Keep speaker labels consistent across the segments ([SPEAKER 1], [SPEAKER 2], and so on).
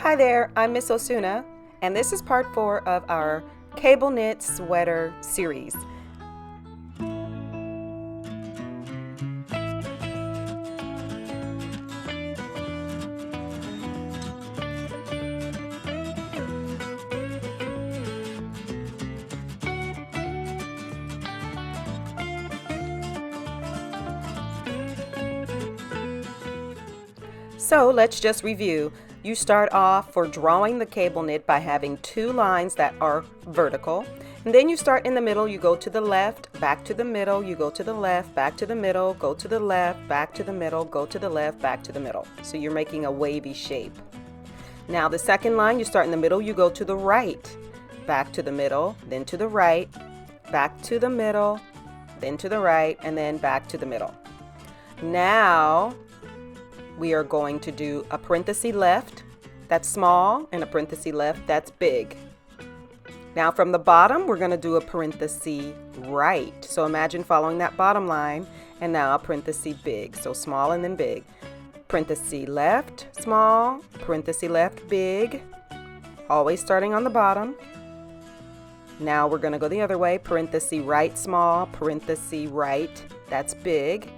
[SPEAKER 1] Hi there, I'm Miss Osuna, and this is part 4 of our cable knit sweater series. So let's just review. You start off for drawing the cable knit by having 2 lines that are vertical. And then you start in the middle, you go to the left, back to the middle, you go to the left, back to the middle, go to the left, back to the middle, go to the left, back to the middle. So you're making a wavy shape. Now the second line, you start in the middle, you go to the right, back to the middle, then to the right, back to the middle, then to the right, and then back to the middle. Now we are going to do a parenthesis left, that's small, and a parenthesis left, that's big. Now from the bottom, we're going to do a parenthesis right. So imagine following that bottom line, and now a parenthesis big. So small and then big. Parenthesis left, small, parenthesis left, big. Always starting on the bottom. Now we're going to go the other way. Parenthesis right, small, parenthesis right, that's big.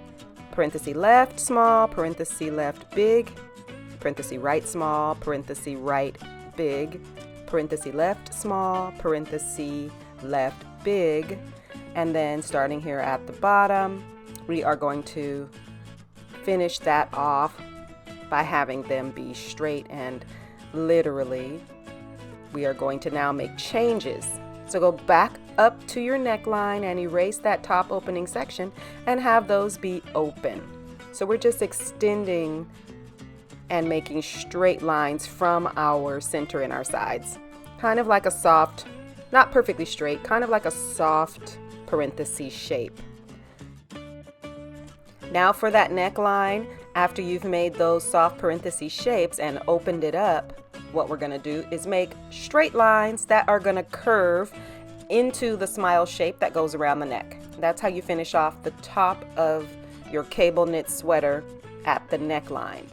[SPEAKER 1] Parenthesis left, small, parenthesis left, big, parenthesis right, small, parenthesis right, big, parenthesis left, small, parenthesis left, big, and then starting here at the bottom, we are going to finish that off by having them be straight, and literally we are going to now make changes. So go back up to your neckline and erase that top opening section and have those be open. So we're just extending and making straight lines from our center and our sides. Kind of like a soft, not perfectly straight, kind of like a soft parenthesis shape. Now for that neckline, after you've made those soft parenthesis shapes and opened it up, what we're going to do is make straight lines that are going to curve into the smile shape that goes around the neck. That's how you finish off the top of your cable knit sweater at the neckline.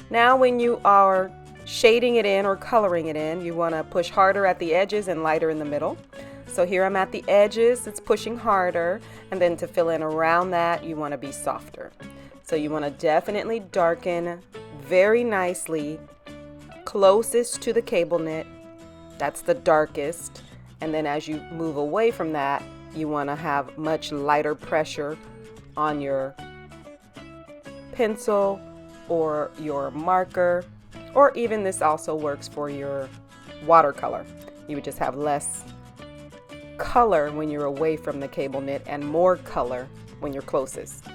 [SPEAKER 1] Now when you are shading it in or coloring it in, you want to push harder at the edges and lighter in the middle. So here I'm at the edges, it's pushing harder, and then to fill in around that, you want to be softer. So you want to definitely darken very nicely closest to the cable knit, that's the darkest, and then as you move away from that, you want to have much lighter pressure on your pencil or your marker, or even this also works for your watercolor. You would just have less color when you're away from the cable knit and more color when you're closest.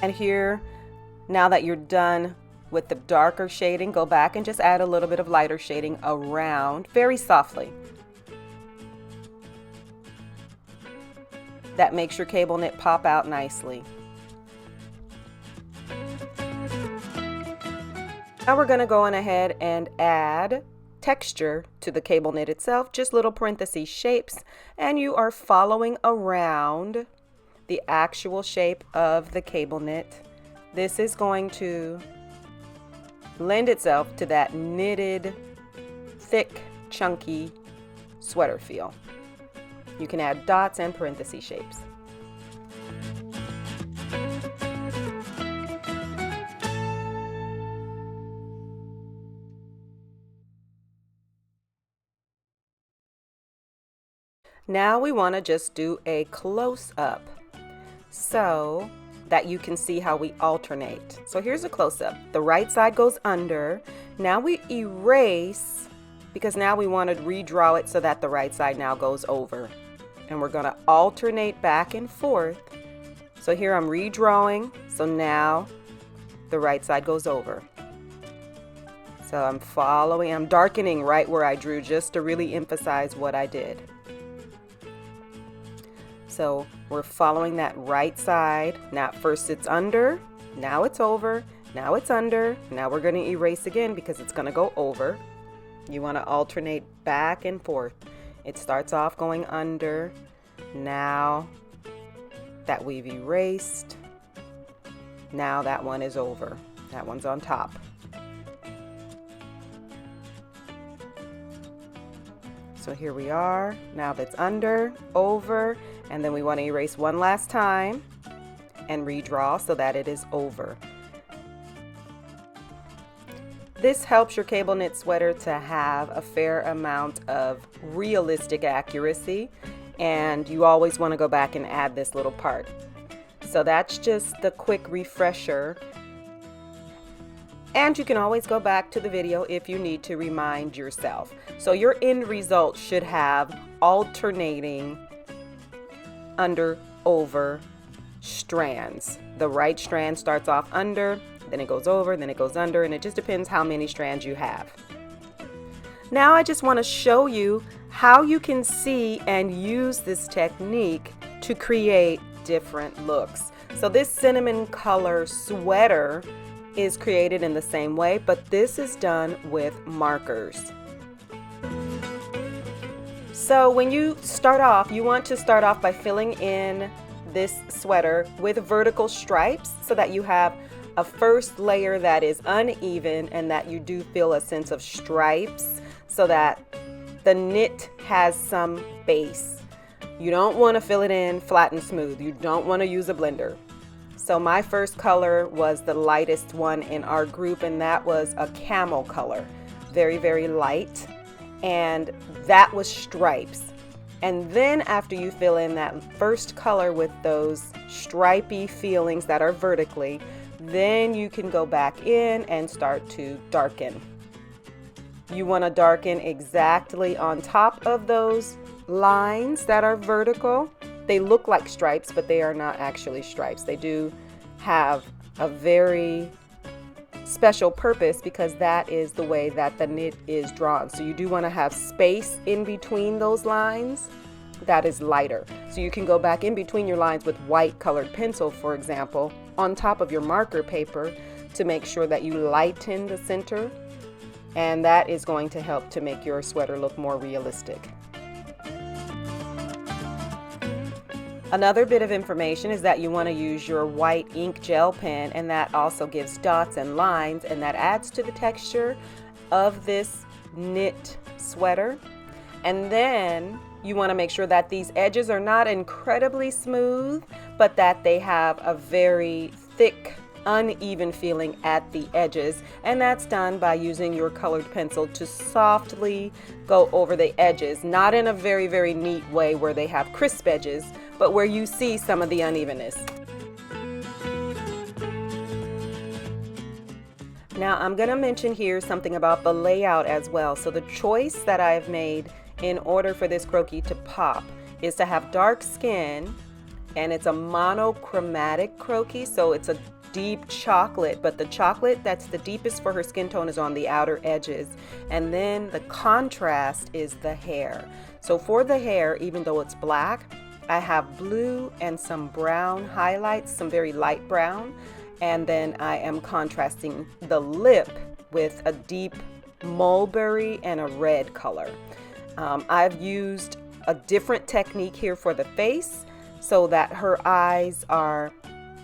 [SPEAKER 1] And here, now that you're done with the darker shading, go back and just add a little bit of lighter shading around very softly. That makes your cable knit pop out nicely. Now we're going to go on ahead and add texture to the cable knit itself, just little parenthesis shapes, and you are following around the actual shape of the cable knit. This is going to lend itself to that knitted, thick, chunky sweater feel. You can add dots and parenthesis shapes. Now we want to just do a close-up so that you can see how we alternate. So here's a close-up. The right side goes under. Now we erase because now we want to redraw it so that the right side now goes over. And we're going to alternate back and forth. So here I'm redrawing. So now the right side goes over. So I'm following, I'm darkening right where I drew just to really emphasize what I did. So we're following that right side. Now first it's under, now it's over, Now it's under. Now we're going to erase again because it's going to go over. You want to alternate back and forth. It starts off going under. Now that we've erased, now that one is over. That one's on top. So here we are. Now that's under, over, and then we want to erase one last time and redraw so that it is over. This helps your cable knit sweater to have a fair amount of realistic accuracy, and you always want to go back and add this little part. So that's just the quick refresher. And you can always go back to the video if you need to remind yourself. So your end result should have alternating under, over strands. The right strand starts off under, then it goes over, then it goes under, and it just depends how many strands you have. Now I just want to show you how you can see and use this technique to create different looks. So this cinnamon color sweater is created in the same way, but this is done with markers. So when you start off, you want to start off by filling in this sweater with vertical stripes so that you have a first layer that is uneven and that you do feel a sense of stripes so that the knit has some base. You don't want to fill it in flat and smooth. You don't want to use a blender. So my first color was the lightest one in our group, and that was a camel color. Very, very light. And that was stripes. And then after you fill in that first color with those stripy feelings that are vertically, then you can go back in and start to darken. You want to darken exactly on top of those lines that are vertical. They look like stripes, but they are not actually stripes. They do have a very special purpose because that is the way that the knit is drawn. So you do want to have space in between those lines that is lighter. So you can go back in between your lines with white colored pencil, for example, on top of your marker paper to make sure that you lighten the center, and that is going to help to make your sweater look more realistic. Another bit of information is that you want to use your white ink gel pen, and that also gives dots and lines, and that adds to the texture of this knit sweater. And then you want to make sure that these edges are not incredibly smooth, but that they have a very thick, uneven feeling at the edges, and that's done by using your colored pencil to softly go over the edges, not in a very, very neat way where they have crisp edges, but where you see some of the unevenness. Now I'm going to mention here something about the layout as well. So the choice that I've made in order for this croquis to pop is to have dark skin, and it's a monochromatic croquis, so it's a deep chocolate, but the chocolate that's the deepest for her skin tone is on the outer edges, and then the contrast is the hair. So for the hair, even though it's black, I have blue and some brown highlights, some very light brown, and then I am contrasting the lip with a deep mulberry and a red color. I've used a different technique here for the face so that her eyes are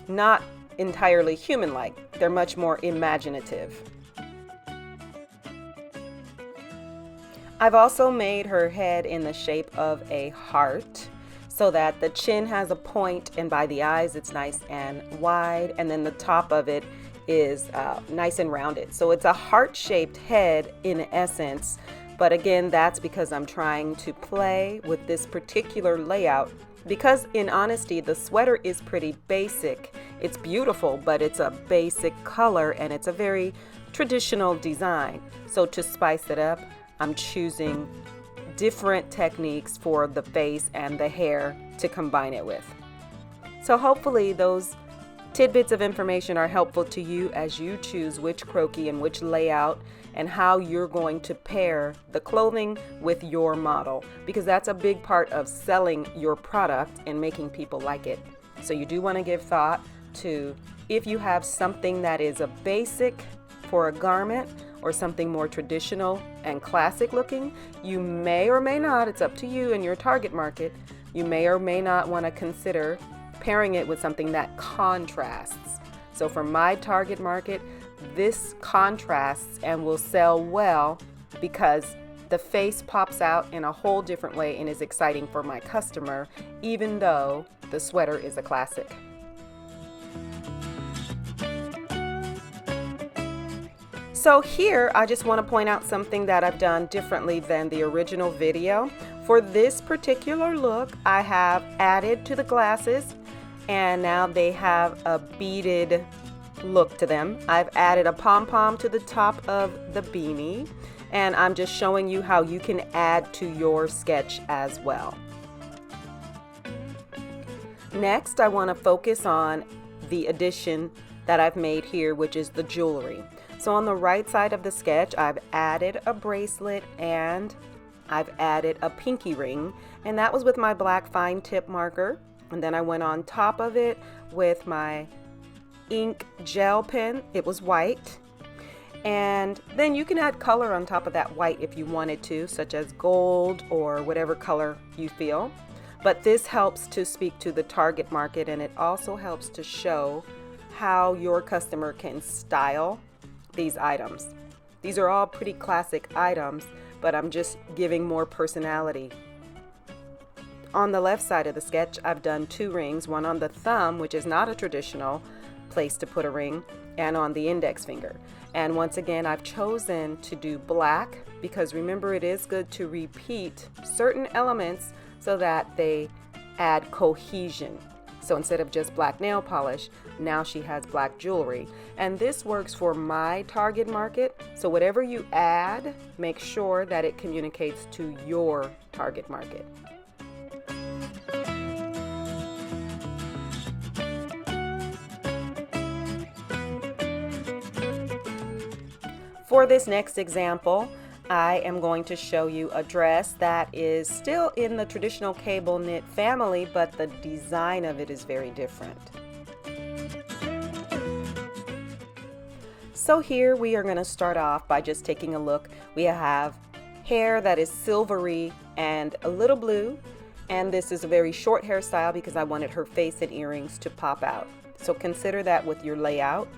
[SPEAKER 1] not entirely human-like. They're much more imaginative. I've also made her head in the shape of a heart so that the chin has a point, and by the eyes it's nice and wide, and then the top of it is nice and rounded. So it's a heart-shaped head in essence, but again, that's because I'm trying to play with this particular layout, because in honesty, the sweater is pretty basic. It's beautiful, but it's a basic color and it's a very traditional design. So to spice it up, I'm choosing different techniques for the face and the hair to combine it with. So hopefully those tidbits of information are helpful to you as you choose which croquis and which layout and how you're going to pair the clothing with your model, because that's a big part of selling your product and making people like it. So you do want to give thought to If you have something that is a basic for a garment or something more traditional and classic looking, you may or may not, it's up to you and your target market, you may or may not want to consider pairing it with something that contrasts. So for my target market, this contrasts and will sell well because the face pops out in a whole different way and is exciting for my customer, even though the sweater is a classic. So here, I just want to point out something that I've done differently than the original video. For this particular look, I have added to the glasses, and now they have a beaded look to them. I've added a pom-pom to the top of the beanie, and I'm just showing you how you can add to your sketch as well. Next, I want to focus on the addition that I've made here, which is the jewelry. So on the right side of the sketch, I've added a bracelet and I've added a pinky ring, and that was with my black fine tip marker. And then I went on top of it with my ink gel pen. It was white. And then you can add color on top of that white if you wanted to, such as gold or whatever color you feel. But this helps to speak to the target market, and it also helps to show how your customer can style these items. These are all pretty classic items, but I'm just giving more personality. On the left side of the sketch, I've done 2 rings, one on the thumb, which is not a traditional place to put a ring, and on the index finger. And once again, I've chosen to do black because remember, it is good to repeat certain elements so that they add cohesion. So instead of just black nail polish, now she has black jewelry. And this works for my target market. So whatever you add, make sure that it communicates to your target market. For this next example, I am going to show you a dress that is still in the traditional cable knit family, but the design of it is very different. So here we are going to start off by just taking a look. We have hair that is silvery and a little blue, and this is a very short hairstyle because I wanted her face and earrings to pop out. So consider that with your layout.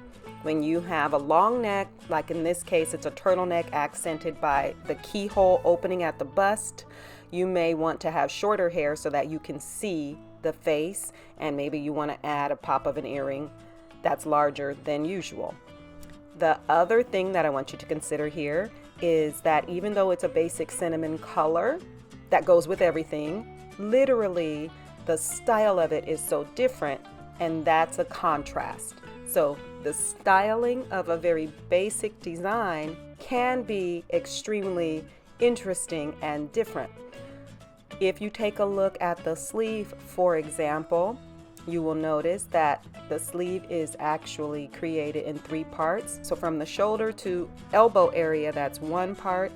[SPEAKER 1] When you have a long neck, like in this case, it's a turtleneck accented by the keyhole opening at the bust, you may want to have shorter hair so that you can see the face, and maybe you want to add a pop of an earring that's larger than usual. The other thing that I want you to consider here is that even though it's a basic cinnamon color that goes with everything, literally the style of it is so different, and that's a contrast. So the styling of a very basic design can be extremely interesting and different. If you take a look at the sleeve, for example, you will notice that the sleeve is actually created in 3 parts. So from the shoulder to elbow area, that's one part.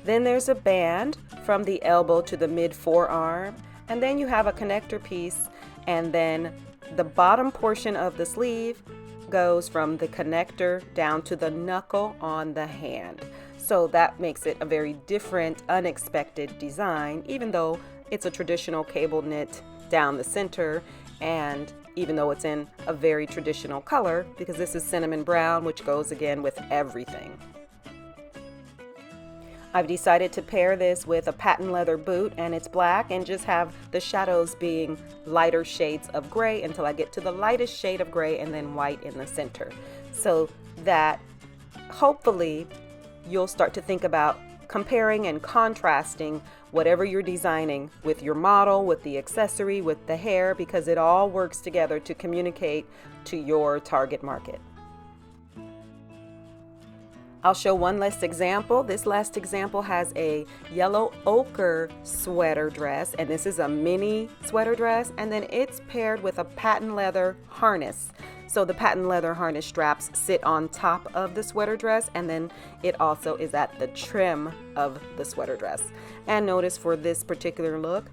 [SPEAKER 1] Then there's a band from the elbow to the mid forearm, and then you have a connector piece, and then the bottom portion of the sleeve goes from the connector down to the knuckle on the hand. So that makes it a very different, unexpected design, even though it's a traditional cable knit down the center, and even though it's in a very traditional color, because this is cinnamon brown, which goes again with everything. I've decided to pair this with a patent leather boot, and it's black, and just have the shadows being lighter shades of gray until I get to the lightest shade of gray and then white in the center. So that hopefully you'll start to think about comparing and contrasting whatever you're designing with your model, with the accessory, with the hair, because it all works together to communicate to your target market. I'll show one last example. This last example has a yellow ochre sweater dress, and this is a mini sweater dress, and then it's paired with a patent leather harness. So the patent leather harness straps sit on top of the sweater dress, and then it also is at the trim of the sweater dress. And notice for this particular look,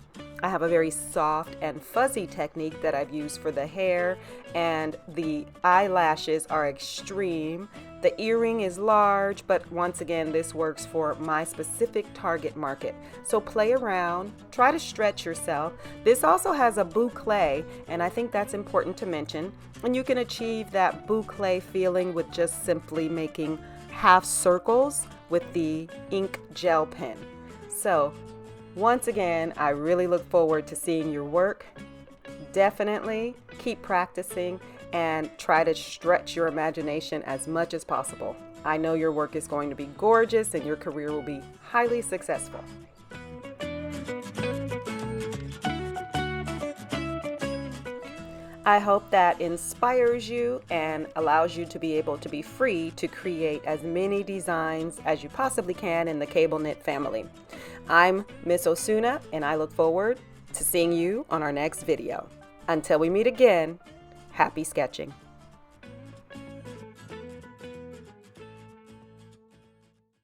[SPEAKER 1] I have a very soft and fuzzy technique that I've used for the hair, and the eyelashes are extreme. The earring is large, but once again, this works for my specific target market. So play around, try to stretch yourself. This also has a boucle, and I think that's important to mention. And you can achieve that boucle feeling with just simply making half circles with the ink gel pen. So once again, I really look forward to seeing your work. Definitely keep practicing and try to stretch your imagination as much as possible. I know your work is going to be gorgeous and your career will be highly successful. I hope that inspires you and allows you to be able to be free to create as many designs as you possibly can in the cable knit family. I'm Miss Osuna, and I look forward to seeing you on our next video. Until we meet again, happy sketching.